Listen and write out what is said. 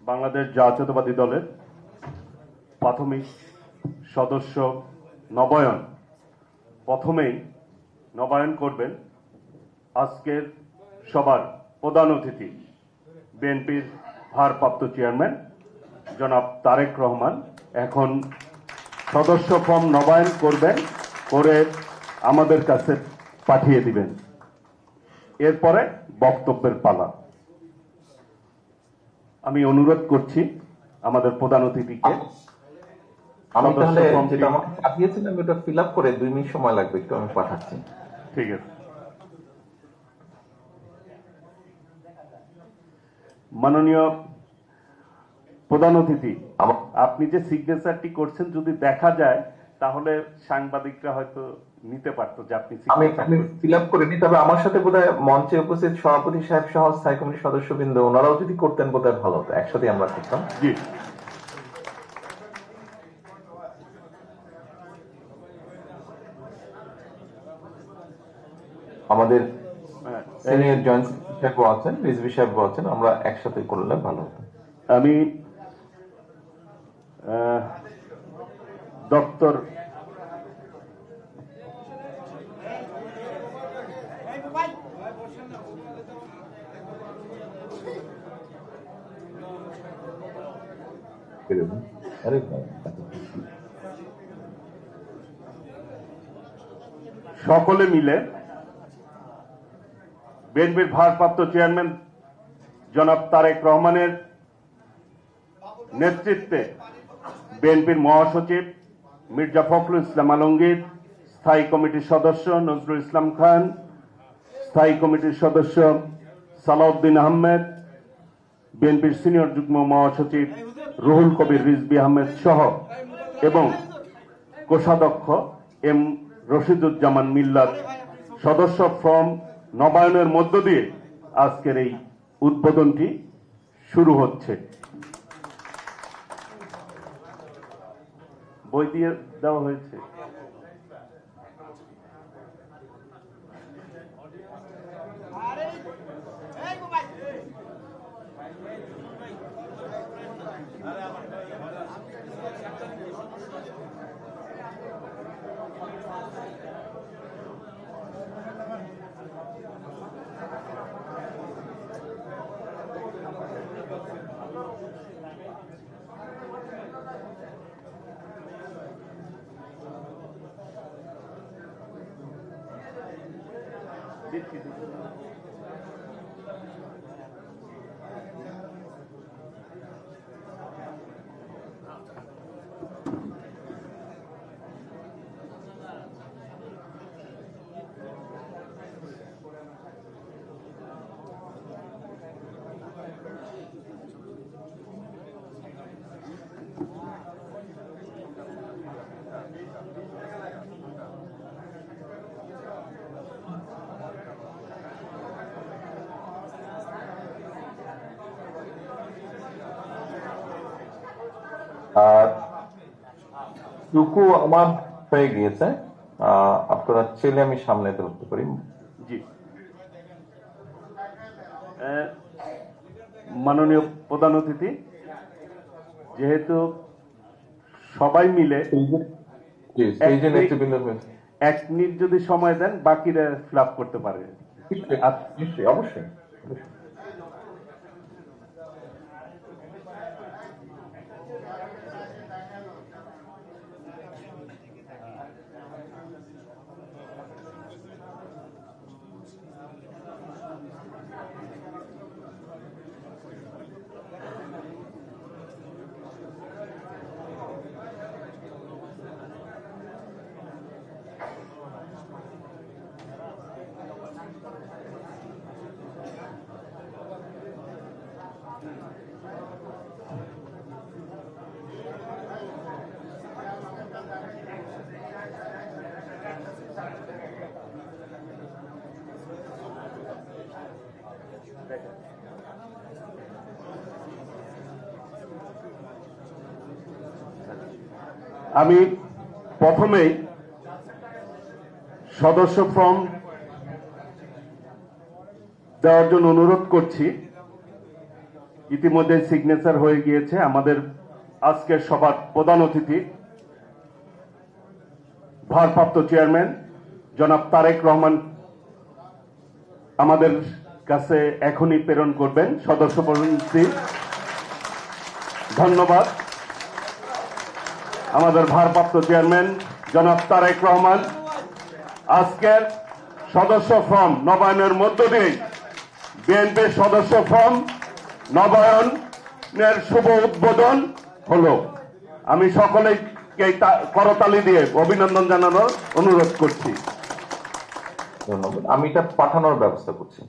বাংলাদেশ জাতীয়তাবাদী দলের প্রাথমিক সদস্য নবায়ন। প্রথমেই নবায়ন করবেন আজকের সবার প্রধান অতিথি বিএনপির ভারপ্রাপ্ত চেয়ারম্যান জনাব তারেক রহমান। এখন সদস্য ফর্ম নবায়ন করবেন, করে আমাদের কাছে পাঠিয়ে দিবেন। এরপরে বক্তব্যের পালা। আমি অনুরোধ করছি আমাদের প্রধান অতিথিকে। আমি তাহলে যেটা আমাকে পাঠিয়েছিলাম ওটা ফিল আপ করে 2 মিনিট সময় লাগবে, একটু আমি পাঠাচ্ছি। ঠিক আছে। মাননীয় প্রধান অতিথি, আপনি যে সিগনেচারটি করছেন যদি দেখা যায় তাহলে সাংবাদিকরা হয়তো নিতে পারতো যে আপনি ফিল আপ করিনি, তবে আমার সাথে বোধহয় মঞ্চে উপস্থিত সভাপতি সাহেব সহ স্থায়ী কমিটির সদস্যবৃন্দ ওনারাও যদি করতেন বোধহয় ভালো হতো, একসাথে আমরা করতাম। জি। আমাদের সিনিয়র জয়েন্ট সাহেব আছেন, রিজভি সাহেব আছেন, আমরা একসাথে করলে ভালো হতো। আমি ডক্টর সকলে মিলে বিএনপির ভারপ্রাপ্ত চেয়ারম্যান জনাব তারেক রহমানের নেতৃত্বে বিএনপির মহাসচিব মির্জা ফখরুল ইসলাম আলমগীর, স্থায়ী কমিটির সদস্য নজরুল ইসলাম খান, স্থায়ী কমিটির সদস্য সালাউদ্দিন আহমেদ, বিএনপির সিনিয়র যুগ্ম মহাসচিব রুহুল কবির রিজভী আহমেদ সহ এবং কোষাধ্যক্ষ এম রশিদুজ্জামান মিল্লাত সদস্য ফর্ম নবায়নের মধ্য দিয়ে আজকের এই উদ্বোধনটি শুরু হচ্ছে। বই দিয়ে দেওয়া হয়েছে। টুকু আমার হয়ে গিয়েছে, আপনারা ছেলে আমি সামনে ধরতে পারি। জি। মাননীয় প্রধান অতিথি, যেহেতু সবাই মিলে 1 মিনিট যদি সময় দেন বাকিরা ফিল করতে পারে। অবশ্যই। আমি প্রথমেই সদস্য ফর্ম দেওয়ার জন্য অনুরোধ করছি ইতিমধ্যে সিগনেচার হয়ে গিয়েছে। আমাদের আজকের সভার প্রধান অতিথি ভারপ্রাপ্ত চেয়ারম্যান জনাব তারেক রহমান আমাদের কাছে এখনই প্রেরণ করবেন সদস্য পরিণতি। ধন্যবাদ। আমাদের ভারপ্রাপ্ত চেয়ারম্যান জনাব তারেক রহমান আজকের সদস্য ফর্ম নবায়নের মধ্য দিয়ে বিএনপির সদস্য ফর্ম নবায়নের শুভ উদ্বোধন হলো। আমি সকলেকে করতালি দিয়ে অভিনন্দন জানানোর অনুরোধ করছি। ধন্যবাদ। আমি এটা পাঠানোর ব্যবস্থা করছি।